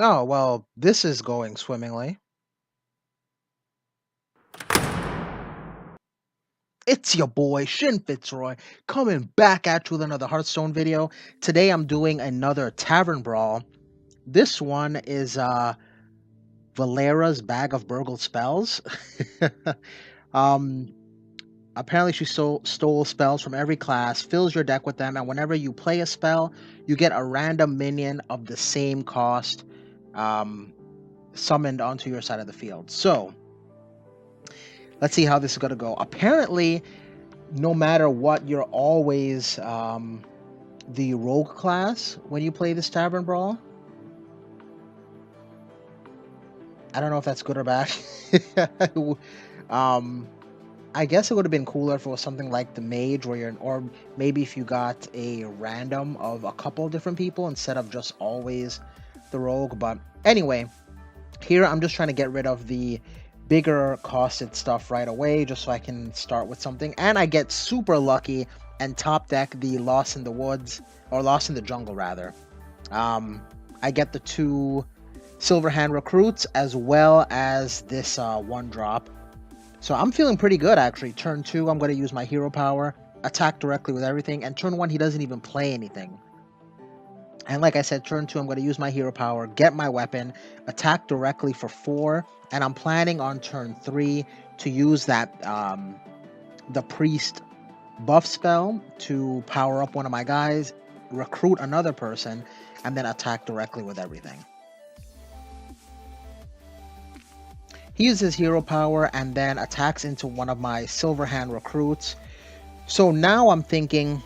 Oh, well, this is going swimmingly. It's your boy Shinfitz coming back at you with another Hearthstone video. Today I'm doing another Tavern Brawl. This one is Valeera's bag of Burgled spells. um Apparently she stole spells from every class, fills your deck with them, and whenever you play a spell, you get a random minion of the same cost um summoned onto your side of the field. So let's see how this is gonna go. Apparently, no matter what, you're always the rogue class when you play this Tavern Brawl. I don't know if that's good or bad. um, I guess it would have been cooler if it was something like the mage, where you're, or maybe if you got a random of a couple of different people instead of just always the rogue. But anyway, here I'm just trying to get rid of the bigger costed stuff right away, just so I can start with something. And I get super lucky and top deck the Lost in the Woods, or Lost in the Jungle rather. I get the 2 Silver Hand recruits as well as this 1-drop. So I'm feeling pretty good actually. Turn 2, I'm going to use my hero power, attack directly with everything, and turn 1 he doesn't even play anything. And like I said, turn 2, I'm going to use my hero power, get my weapon, attack directly for 4, and I'm planning on turn 3 to use that, the priest buff spell to power up one of my guys, recruit another person, and then attack directly with everything. He uses hero power and then attacks into one of my silver hand recruits. So now I'm thinking,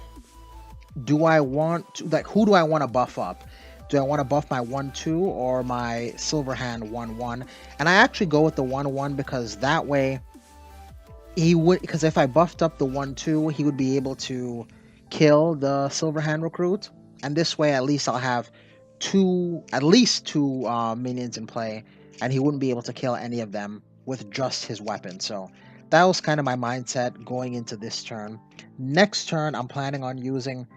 do I want to, like, who do I want to buff up? Do I want to buff my 1-2 or my silver hand 1-1? And I actually go with the 1-1 because that way he would, because if I buffed up the 1-2, he would be able to kill the silver hand recruit, and this way at least I'll have at least two minions in play, and he wouldn't be able to kill any of them with just his weapon. So that was kind of my mindset going into this turn. Next turn I'm planning on using,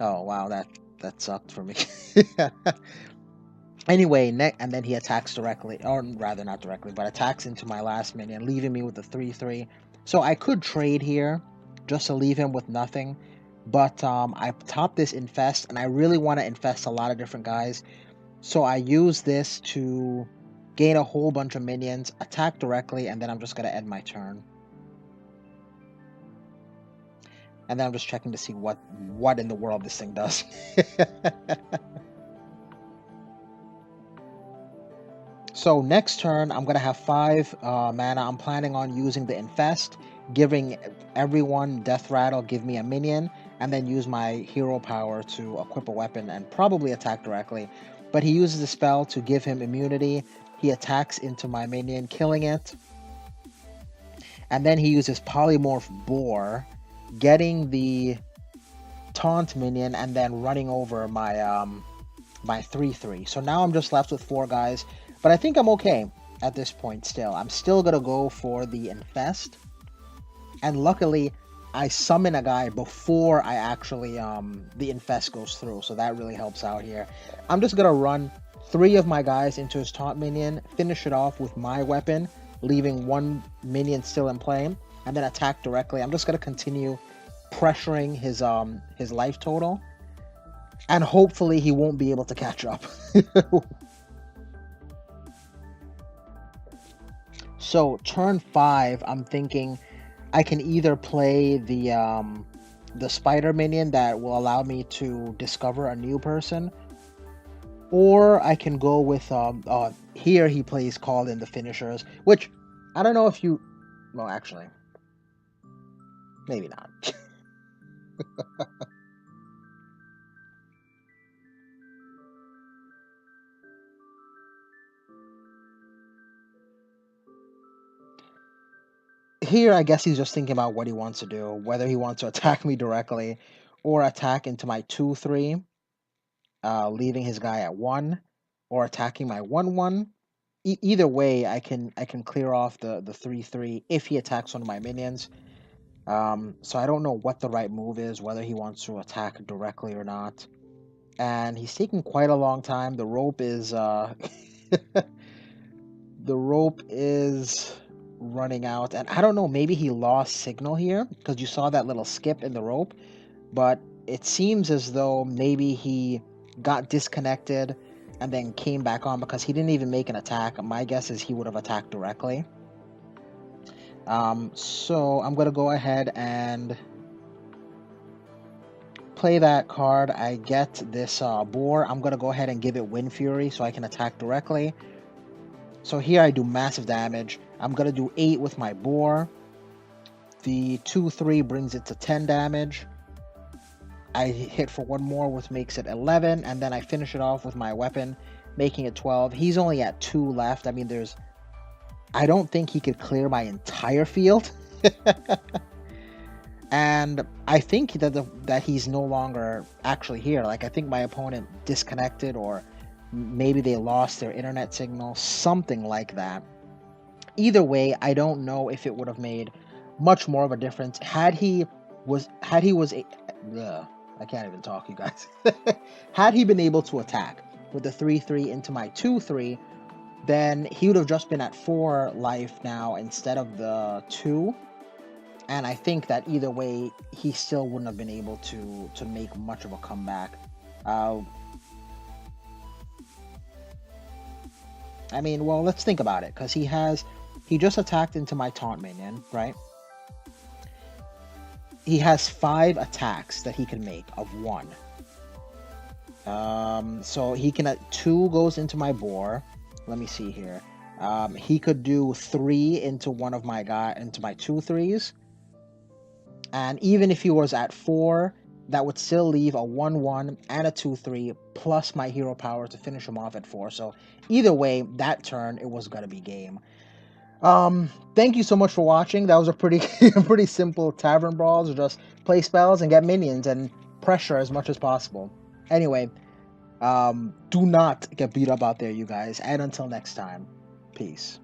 oh wow, that sucked for me. Anyway, and then he attacks directly, or rather not directly, but attacks into my last minion, leaving me with the 3-3. So I could trade here just to leave him with nothing, but I top this infest, and I really want to infest a lot of different guys. So I use this to gain a whole bunch of minions, attack directly, and then I'm just going to end my turn. And then I'm just checking to see what in the world this thing does. So next turn, I'm going to have 5 mana. I'm planning on using the Infest, giving everyone Death Rattle, give me a minion, and then use my hero power to equip a weapon and probably attack directly. But he uses the spell to give him immunity. He attacks into my minion, killing it. And then he uses Polymorph Boar, getting the taunt minion and then running over my my 3-3. So now I'm just left with 4 guys. But I think I'm okay at this point still. I'm still going to go for the Infest. And luckily, I summon a guy before I actually, the Infest goes through. So that really helps out here. I'm just going to run 3 of my guys into his taunt minion, finish it off with my weapon, leaving 1 minion still in play, and then attack directly. I'm just going to continue pressuring his life total. And hopefully he won't be able to catch up. So turn 5, I'm thinking I can either play the spider minion that will allow me to discover a new person, or I can go with here he plays Call in the Finishers, which I don't know if you, well actually maybe not. Here I guess he's just thinking about what he wants to do, whether he wants to attack me directly or attack into my 2-3, leaving his guy at 1, or attacking my 1-1. Either way, I can clear off the 3-3 if he attacks one of my minions. So I don't know what the right move is, whether he wants to attack directly or not. and he's taking quite a long time. The rope is the rope is running out, and I don't know, maybe he lost signal here because you saw that little skip in the rope, but it seems as though maybe he got disconnected and then came back on because he didn't even make an attack. My guess is he would have attacked directly. So I'm gonna go ahead and play that card. I get this boar. I'm gonna go ahead and give it Wind Fury so I can attack directly. So here I do massive damage. I'm gonna do 8 with my boar. The 2/3 brings it to 10 damage. I hit for one more, which makes it 11, and then I finish it off with my weapon, making it 12. He's only at 2 left. I mean, I don't think he could clear my entire field. And I think that he's no longer actually here. Like, I think my opponent disconnected, or maybe they lost their internet signal, something like that. Either way, I don't know if it would have made much more of a difference had he was I can't even talk, you guys. Had he been able to attack with the 3/3 into my 2/3, then he would have just been at 4 life now instead of the 2. And I think that either way, he still wouldn't have been able to make much of a comeback. I mean, well, let's think about it, because he just attacked into my taunt minion, right? He has 5 attacks that he can make of 1. So he can 2 goes into my boar. Let me see here. He could do 3 into one of my into my 2/3s. And even if he was at 4, that would still leave a 1/1 and a 2/3 plus my hero power to finish him off at 4. So either way, that turn, it was gonna be game. Thank you so much for watching. That was a pretty simple tavern brawl. So just play spells and get minions and pressure as much as possible. Anyway, do not get beat up out there, you guys. And until next time, peace.